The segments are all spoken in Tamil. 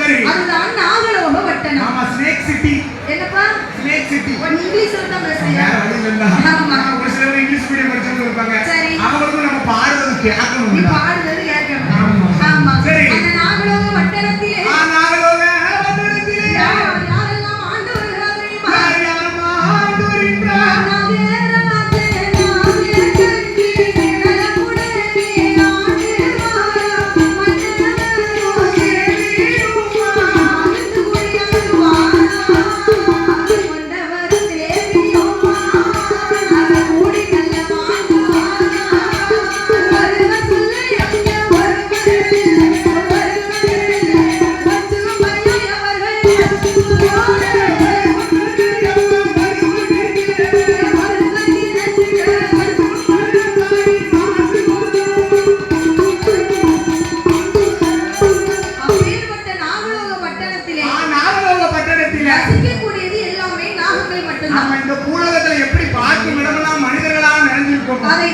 சரி. அதுதான் நாகலோக பட்டணம். ஆமா, ஸ்னேக் சிட்டி. என்னப்பா? Snake city. இங்கிலீஷ்ல தான் பேசுறியா? ஆமா. ஒரு சிலர் இங்கிலீஷ் மீடியம் படிச்சவங்க இருப்பாங்க. சரி. அவங்களுக்கும் நம்ம பாடுறது கேட்கணும். நீ பாடுறது கேட்கணும். ஆமா. ஆமா. சரி. அந்த நாகலோக பட்டணத்திலே நாகலோக பட்டணத்திலே யாரெல்லாம் ஆண்டு வருகிறார்கள் தெரியுமா? யாரெல்லாம் ஆண்டு வருகிறார்கள்? அதே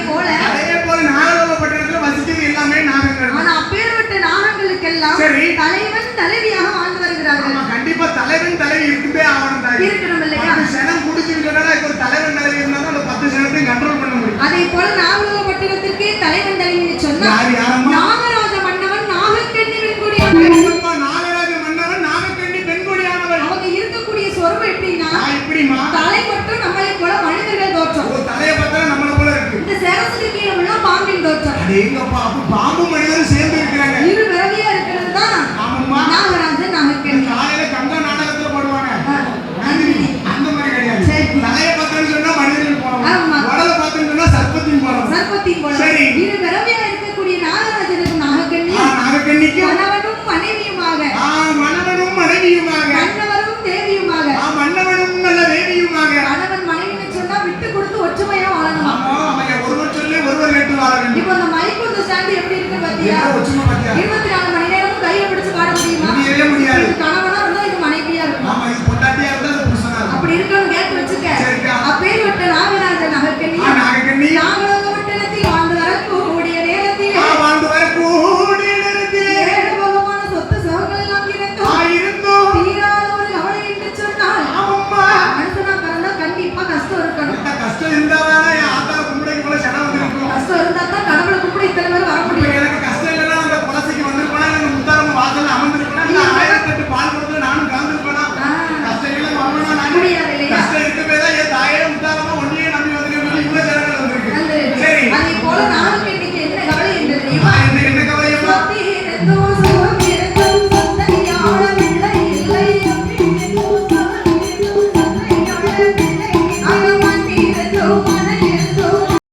போல நாகலோக பட்டணத்துல வசிக்கிறது எல்லாமே நாகங்கள். ஆனா அப்பேற்பட்ட நாகங்களுக்கெல்லாம் தலைவன் தலைவியாக வாழ்ந்து வருகிறார்கள். கண்டிப்பா தலைவன் தலைவி இருக்கவே ஆகணும். இருக்கணும் இல்லையா? 10 சனம் குடிச்சிருக்கனால ஒரு தலைவன் தலைவி இருந்தா அந்த 10 சனத்தையும் கண்ட்ரோல் பண்ண முடியும். அதே போல நாகலோக பட்டணத்திற்கு தலைவன் தலைவி சொன்னா நாகராஜ மன்னவன் நாகக்கண்ணி பெண்கொடியானவன். நாகராஜ மன்னவன் நாகக்கண்ணி பெண்கொடியானவன். அவங்க இருக்கக்கூடிய சொரூபம் எப்படின்னா எப்படிமா? தலை மட்டும் நம்மளை போல மனிதர்கள் தோற்றம். ஒரு தலையை பார்த்தா நம்மள போல இருக்கு. இந்த சேரசுக்கு கீழே உள்ள பாம்பின் தோற்றம். அடேங்கப்பா, அப்ப பாம்பு மனிதரும் சேர்ந்து இருக்காங்க. இரு விரலியா இருக்கிறது தான் நாகராஜன் நாகக்கண்ணி. காலையில கங்கா நாடகத்துல போடுவாங்க. அந்த மாதிரி கிடையாது. தலையை பார்த்தோன்னு சொன்னா மனிதர்கள் போறோம். உடலை பார்த்தோன்னு சொன்னா சர்ப்பத்தின் போறோம். சர்ப்பத்தின் போறோம். சரி. இரு விரலியா இருக்கக்கூடிய நாகராஜனுக்கும் நாகக்கண்ணிக்கும் மன்னவனும் மனைவியுமாக. மன்னவனும் மனைவியுமாக. மன்னவரும் தேவியுமாக. மன்னவனும் நல்ல தேவியுமாக. கணவன் மனைவின்னு சொன்னா விட்டு கொடுத்து ஒற்றுமையா வாழணும். ஆமா, அவங்க ஒருவர் சொல்லி ஒருவர் கேட்டு வாழ வேண்டும். இப்போ இந்த மைக் இந்த ஸ்டாண்ட் எப்படி இருக்கு பாத்தியா? ஒற்றுமை பாத்தியா? 24 மணி நேரம் கையை பிடிச்சு பாட முடியுமா? முடியவே முடியாது. இது கணவனா இருந்தா இது மனைவியா இருக்கும். ஆமா, இது பொண்டாட்டியா இருந்தா அது புருஷனா இருக்கும். அப்படி இருக்கணும் கேட்டு வச்சு